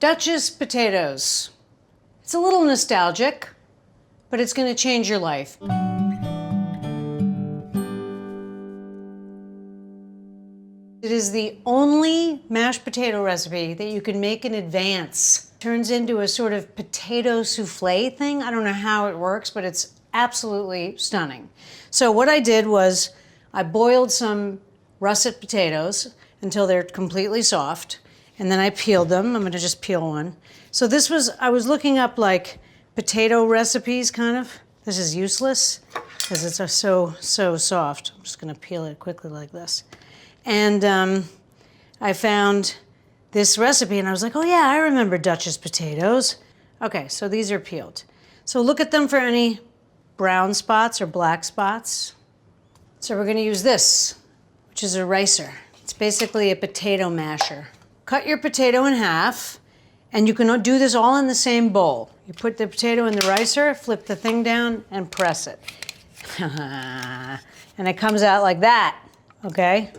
Duchess potatoes. It's a little nostalgic, but it's going to change your life. It is the only mashed potato recipe that you can make in advance. Turns into a sort of potato souffle thing. I don't know how it works, but it's absolutely stunning. So what I did was I boiled some russet potatoes until they're completely soft, and then I peeled them. I'm gonna just peel one. So this was, I was looking up like potato recipes kind of. This is useless because it's so soft. I'm just gonna peel it quickly like this. And I found this recipe and I was like, oh yeah, I remember Duchess potatoes. Okay, so these are peeled. So look at them for any brown spots or black spots. So we're gonna use this, which is a ricer. It's basically a potato masher. Cut your potato in half, and you can do this all in the same bowl. You put the potato in the ricer, flip the thing down, and press it. And it comes out like that, okay?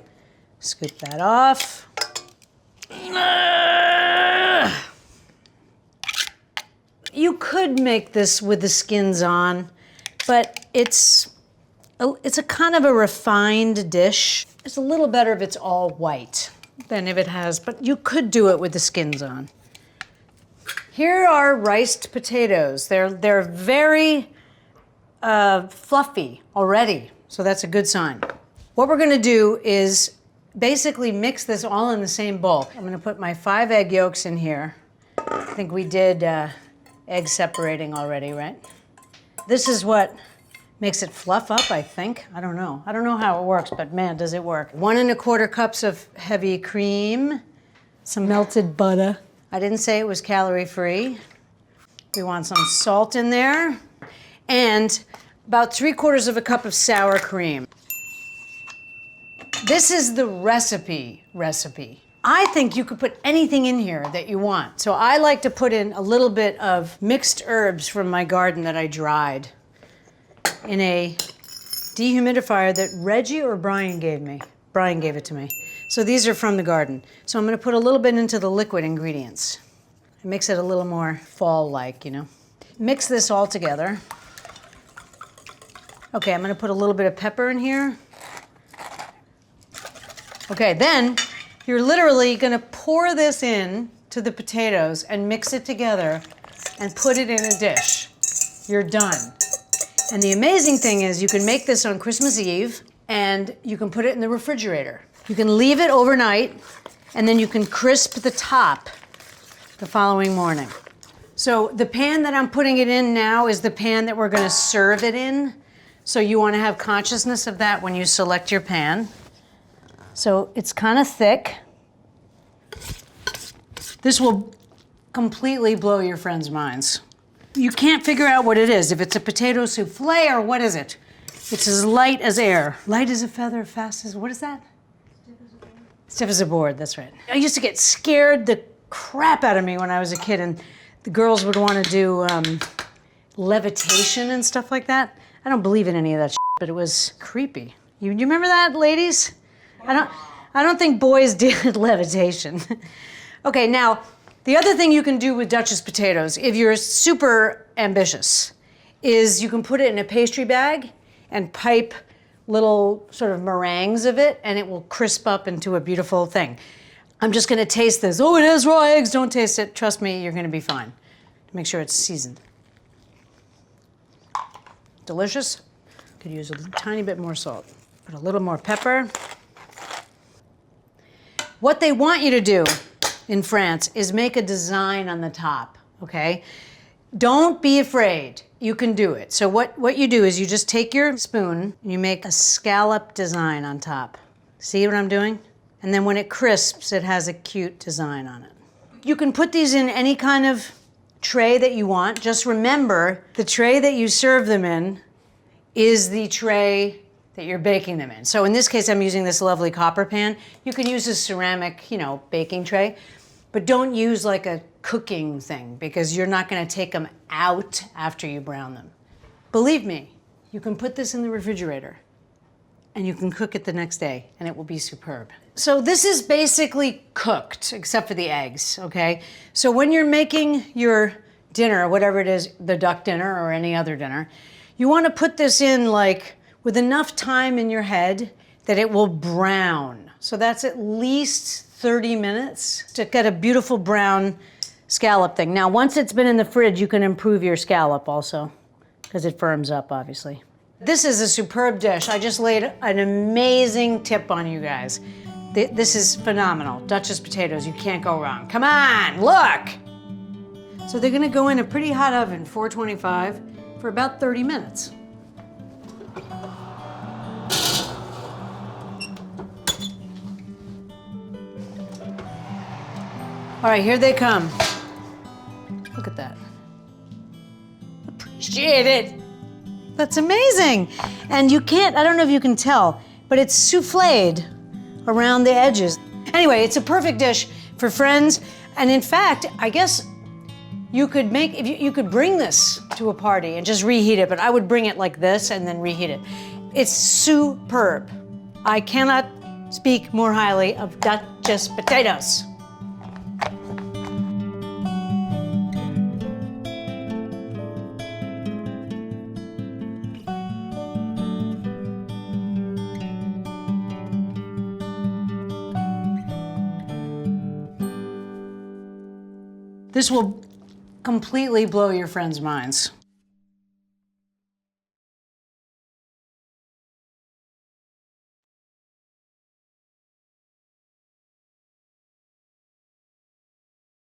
Scoop that off. You could make this with the skins on, but it's a kind of a refined dish. It's a little better if it's all white than if it has, but you could do it with the skins on. Here are riced potatoes. They're very fluffy already, so that's a good sign. What we're gonna do is basically mix this all in the same bowl. I'm gonna put my 5 egg yolks in here. I think we did egg separating already, right? This is what makes it fluff up, I think. I don't know. I don't know how it works, but man, does it work. 1 1/4 cups of heavy cream, some melted butter. I didn't say it was calorie-free. We want some salt in there, and about 3/4 cup of sour cream. This is the recipe. I think you could put anything in here that you want. So I like to put in a little bit of mixed herbs from my garden that I dried in a dehumidifier that Reggie or Brian gave me. Brian gave it to me. So these are from the garden. So I'm gonna put a little bit into the liquid ingredients. It makes it a little more fall-like, you know. Mix this all together. Okay, I'm gonna put a little bit of pepper in here. Okay, then you're literally gonna pour this in to the potatoes and mix it together and put it in a dish. You're done. And the amazing thing is you can make this on Christmas Eve and you can put it in the refrigerator. You can leave it overnight and then you can crisp the top the following morning. So the pan that I'm putting it in now is the pan that we're gonna serve it in. So you wanna have consciousness of that when you select your pan. So it's kind of thick. This will completely blow your friends' minds. You can't figure out what it is, if it's a potato souffle or what is it? It's as light as air. Light as a feather, fast as, what is that? Stiff as a board, that's right. I used to get scared the crap out of me when I was a kid, and the girls would want to do levitation and stuff like that. I don't believe in any of that shit, but it was creepy. You remember that, ladies? I don't think boys did levitation. Okay, now, the other thing you can do with Duchess potatoes, if you're super ambitious, is you can put it in a pastry bag and pipe little sort of meringues of it, and it will crisp up into a beautiful thing. I'm just gonna taste this. Oh, it has raw eggs, don't taste it. Trust me, you're gonna be fine. Make sure it's seasoned. Delicious. Could use a tiny bit more salt. Put a little more pepper. What they want you to do in France is make a design on the top, okay? Don't be afraid. You can do it. So what you do is you just take your spoon and you make a scallop design on top. See what I'm doing? And then when it crisps, it has a cute design on it. You can put these in any kind of tray that you want. Just remember, the tray that you serve them in is the tray that you're baking them in. So in this case, I'm using this lovely copper pan. You can use a ceramic, baking tray, but don't use like a cooking thing because you're not gonna take them out after you brown them. Believe me, you can put this in the refrigerator and you can cook it the next day, and it will be superb. So this is basically cooked, except for the eggs, okay? So when you're making your dinner, whatever it is, the duck dinner or any other dinner, you want to put this in like with enough time in your head that it will brown. So that's at least 30 minutes to get a beautiful brown scallop thing. Now, once it's been in the fridge, you can improve your scallop also, because it firms up, obviously. This is a superb dish. I just laid an amazing tip on you guys. This is phenomenal. Duchess potatoes, you can't go wrong. Come on, look! So they're gonna go in a pretty hot oven, 425, for about 30 minutes. All right, here they come. Look at that. Appreciate it. That's amazing. And you can't, I don't know if you can tell, but it's souffled around the edges. Anyway, it's a perfect dish for friends. And in fact, I guess you could make, if you could bring this to a party and just reheat it, but I would bring it like this and then reheat it. It's superb. I cannot speak more highly of Duchess potatoes. This will completely blow your friends' minds.